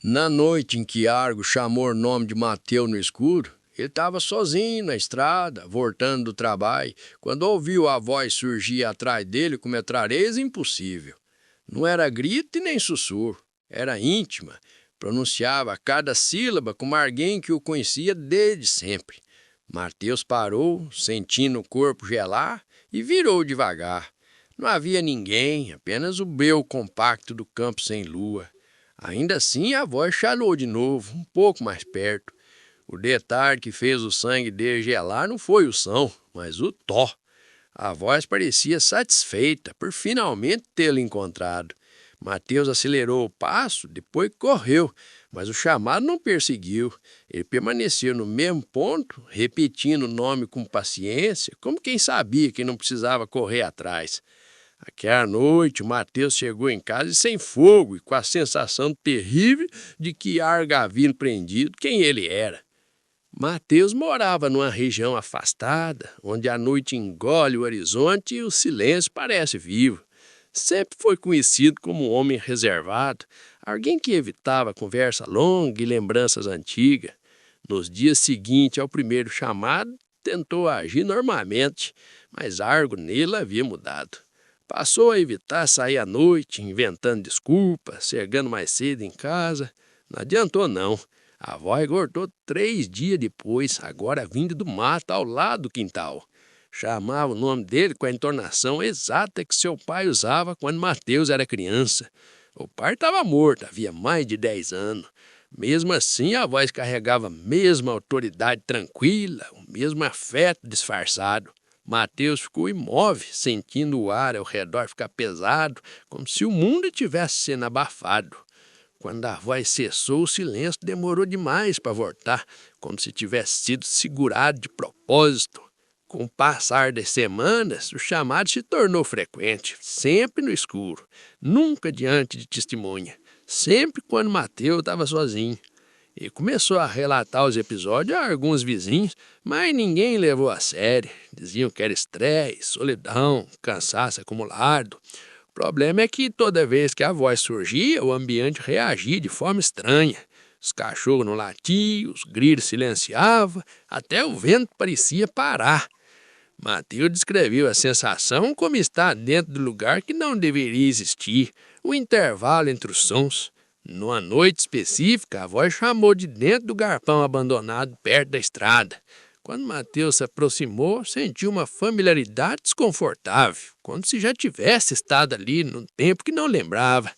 Na noite em que Argo chamou o nome de Mateu no escuro, ele estava sozinho na estrada, voltando do trabalho, quando ouviu a voz surgir atrás dele com metralheza impossível. Não era grito e nem sussurro, era íntima, pronunciava cada sílaba como alguém que o conhecia desde sempre. Mateus parou, sentindo o corpo gelar, e virou devagar. Não havia ninguém, apenas o breu compacto do campo sem lua. Ainda assim, a voz chalou de novo, um pouco mais perto. O detalhe que fez o sangue dele gelar não foi o som, mas o tó. A voz parecia satisfeita por finalmente tê-lo encontrado. Mateus acelerou o passo, depois correu, mas o chamado não perseguiu. Ele permaneceu no mesmo ponto, repetindo o nome com paciência, como quem sabia que não precisava correr atrás. Aquela noite, o Mateus chegou em casa sem fogo e com a sensação terrível de que Argo havia prendido quem ele era. Mateus morava numa região afastada, onde a noite engole o horizonte e o silêncio parece vivo. Sempre foi conhecido como um homem reservado, alguém que evitava conversa longa e lembranças antigas. Nos dias seguintes ao primeiro chamado, tentou agir normalmente, mas Argo nele havia mudado. Passou a evitar sair à noite, inventando desculpas, chegando mais cedo em casa. Não adiantou não. A voz engordou 3 dias depois, agora vindo do mato ao lado do quintal. Chamava o nome dele com a entonação exata que seu pai usava quando Mateus era criança. O pai estava morto, havia mais de 10 anos. Mesmo assim, a voz carregava a mesma autoridade tranquila, o mesmo afeto disfarçado. Mateus ficou imóvel, sentindo o ar ao redor ficar pesado, como se o mundo estivesse sendo abafado. Quando a voz cessou, o silêncio demorou demais para voltar, como se tivesse sido segurado de propósito. Com o passar das semanas, o chamado se tornou frequente, sempre no escuro, nunca diante de testemunha, sempre quando Mateus estava sozinho. E começou a relatar os episódios a alguns vizinhos, mas ninguém levou a sério. Diziam que era estresse, solidão, cansaço acumulado. O problema é que toda vez que a voz surgia, o ambiente reagia de forma estranha. Os cachorros não latiam, os grilos silenciavam, até o vento parecia parar. Mateus descreveu a sensação como estar dentro do lugar que não deveria existir, o intervalo entre os sons. Numa noite específica, a voz chamou de dentro do galpão abandonado perto da estrada. Quando Mateus se aproximou, sentiu uma familiaridade desconfortável, como se já tivesse estado ali num tempo que não lembrava.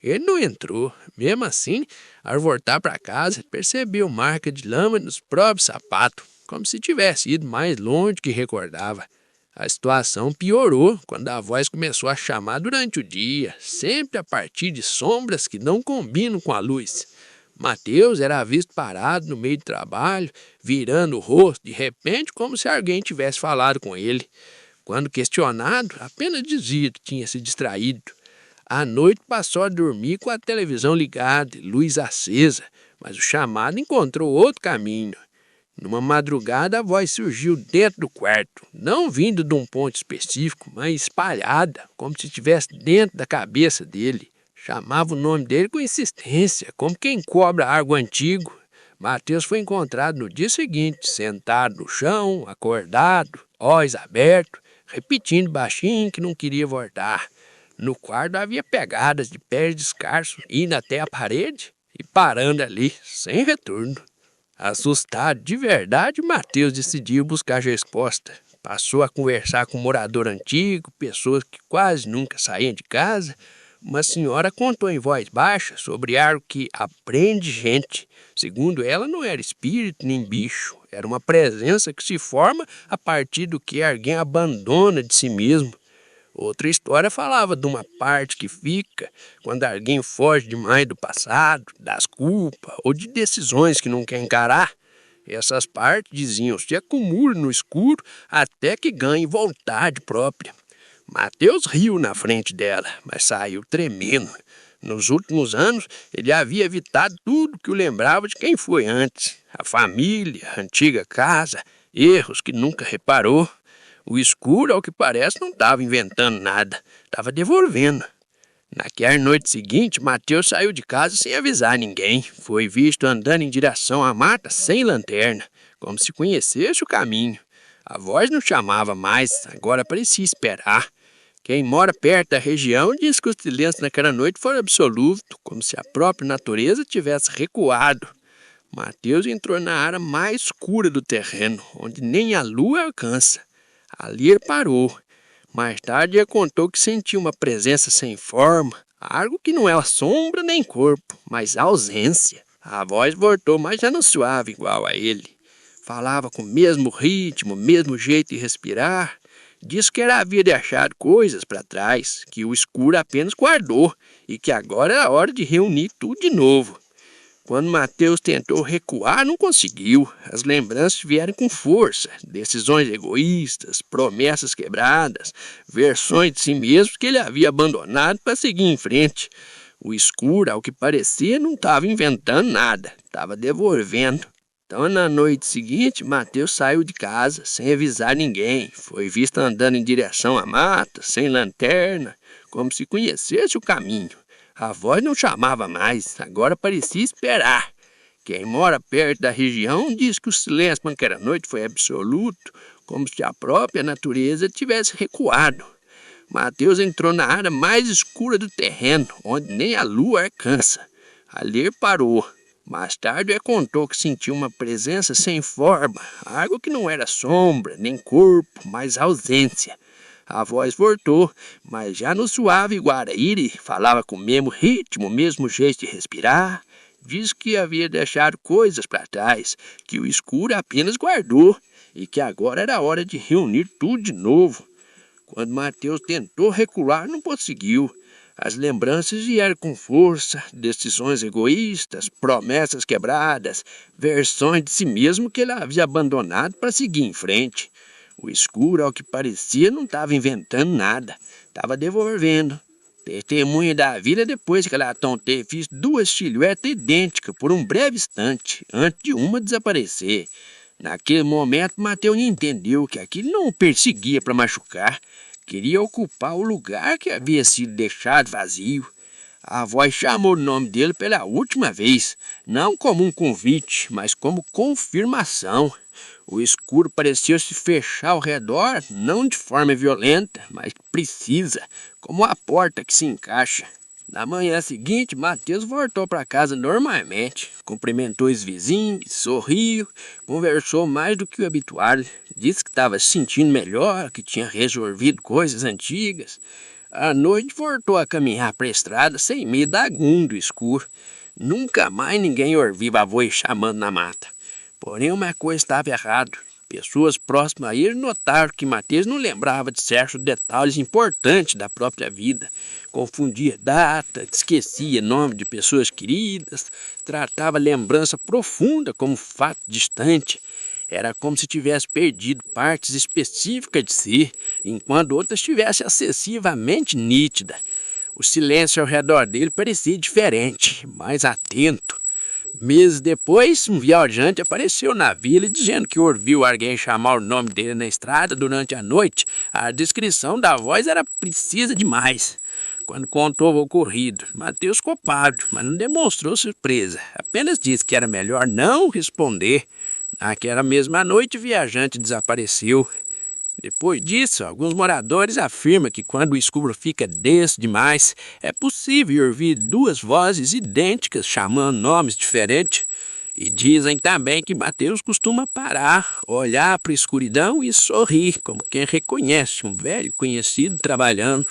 Ele não entrou. Mesmo assim, ao voltar para casa, percebeu marca de lama nos próprios sapatos, como se tivesse ido mais longe do que recordava. A situação piorou quando a voz começou a chamar durante o dia, sempre a partir de sombras que não combinam com a luz. Mateus era visto parado no meio do trabalho, virando o rosto de repente como se alguém tivesse falado com ele. Quando questionado, apenas dizia que tinha se distraído. À noite passou a dormir com a televisão ligada, luz acesa, mas o chamado encontrou outro caminho. Numa madrugada, a voz surgiu dentro do quarto, não vindo de um ponto específico, mas espalhada, como se estivesse dentro da cabeça dele. Chamava o nome dele com insistência, como quem cobra algo antigo. Mateus foi encontrado no dia seguinte, sentado no chão, acordado, olhos abertos, repetindo baixinho que não queria voltar. No quarto havia pegadas de pés descalços, indo até a parede e parando ali, sem retorno. Assustado de verdade, Mateus decidiu buscar resposta. Passou a conversar com um morador antigo, pessoas que quase nunca saíam de casa. Uma senhora contou em voz baixa sobre algo que aprende gente. Segundo ela, não era espírito nem bicho. Era uma presença que se forma a partir do que alguém abandona de si mesmo. Outra história falava de uma parte que fica quando alguém foge demais do passado, das culpas ou de decisões que não quer encarar. Essas partes, diziam, se acumulam no escuro até que ganhem vontade própria. Mateus riu na frente dela, mas saiu tremendo. Nos últimos anos, ele havia evitado tudo que o lembrava de quem foi antes. A família, a antiga casa, erros que nunca reparou. O escuro, ao que parece, não estava inventando nada, estava devolvendo. Naquela noite seguinte, Mateus saiu de casa sem avisar ninguém. Foi visto andando em direção à mata sem lanterna, como se conhecesse o caminho. A voz não chamava mais, agora parecia esperar. Quem mora perto da região diz que o silêncio naquela noite foi absoluto, como se a própria natureza tivesse recuado. Mateus entrou na área mais escura do terreno, onde nem a lua alcança. Ali ele parou. Mais tarde ele contou que sentiu uma presença sem forma, algo que não é sombra nem corpo, mas ausência. A voz voltou, mas já não suave igual a ele. Falava com o mesmo ritmo, o mesmo jeito de respirar. Disse que havia deixado coisas para trás, que o escuro apenas guardou e que agora era hora de reunir tudo de novo. Quando Mateus tentou recuar, não conseguiu. As lembranças vieram com força. Decisões egoístas, promessas quebradas, versões de si mesmo que ele havia abandonado para seguir em frente. O escuro, ao que parecia, não estava inventando nada, estava devolvendo. Então, na noite seguinte, Mateus saiu de casa, sem avisar ninguém. Foi visto andando em direção à mata, sem lanterna, como se conhecesse o caminho. A voz não chamava mais, agora parecia esperar. Quem mora perto da região diz que o silêncio naquela noite foi absoluto, como se a própria natureza tivesse recuado. Mateus entrou na área mais escura do terreno, onde nem a lua alcança. Ali ele parou. Mais tarde ele contou que sentiu uma presença sem forma, algo que não era sombra, nem corpo, mas ausência. A voz voltou, mas já no suave Guaraíri, falava com o mesmo ritmo, o mesmo jeito de respirar. Diz que havia deixado coisas para trás, que o escuro apenas guardou e que agora era hora de reunir tudo de novo. Quando Mateus tentou recuar, não conseguiu. As lembranças vieram com força, decisões egoístas, promessas quebradas, versões de si mesmo que ele havia abandonado para seguir em frente. O escuro, ao que parecia, não estava inventando nada, estava devolvendo. Testemunha da vida depois que Latão teve visto duas silhuetas idênticas por um breve instante, antes de uma desaparecer. Naquele momento, Mateus entendeu que aquilo não o perseguia para machucar, queria ocupar o lugar que havia sido deixado vazio. A voz chamou o nome dele pela última vez, não como um convite, mas como confirmação. O escuro parecia se fechar ao redor, não de forma violenta, mas precisa, como a porta que se encaixa. Na manhã seguinte, Mateus voltou para casa normalmente, cumprimentou os vizinhos, sorriu, conversou mais do que o habitual, disse que estava se sentindo melhor, que tinha resolvido coisas antigas. À noite voltou a caminhar para a estrada sem medo algum do escuro. Nunca mais ninguém ouviu a voz chamando na mata. Porém, uma coisa estava errada. Pessoas próximas a ele notaram que Mateus não lembrava de certos detalhes importantes da própria vida. Confundia data, esquecia nome de pessoas queridas, tratava lembrança profunda como fato distante. Era como se tivesse perdido partes específicas de si, enquanto outras estivessem excessivamente nítida. O silêncio ao redor dele parecia diferente, mais atento. Meses depois, um viajante apareceu na vila dizendo que ouviu alguém chamar o nome dele na estrada durante a noite. A descrição da voz era precisa demais. Quando contou o ocorrido, Mateus ficou pálido, mas não demonstrou surpresa. Apenas disse que era melhor não responder. Naquela mesma noite, o viajante desapareceu. Depois disso, alguns moradores afirmam que quando o escuro fica denso demais, é possível ouvir duas vozes idênticas chamando nomes diferentes. E dizem também que Mateus costuma parar, olhar para a escuridão e sorrir, como quem reconhece um velho conhecido trabalhando.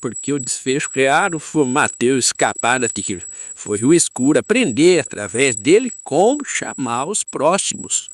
Porque o desfecho real foi Mateus escapar daquilo. Foi o escuro aprender através dele como chamar os próximos.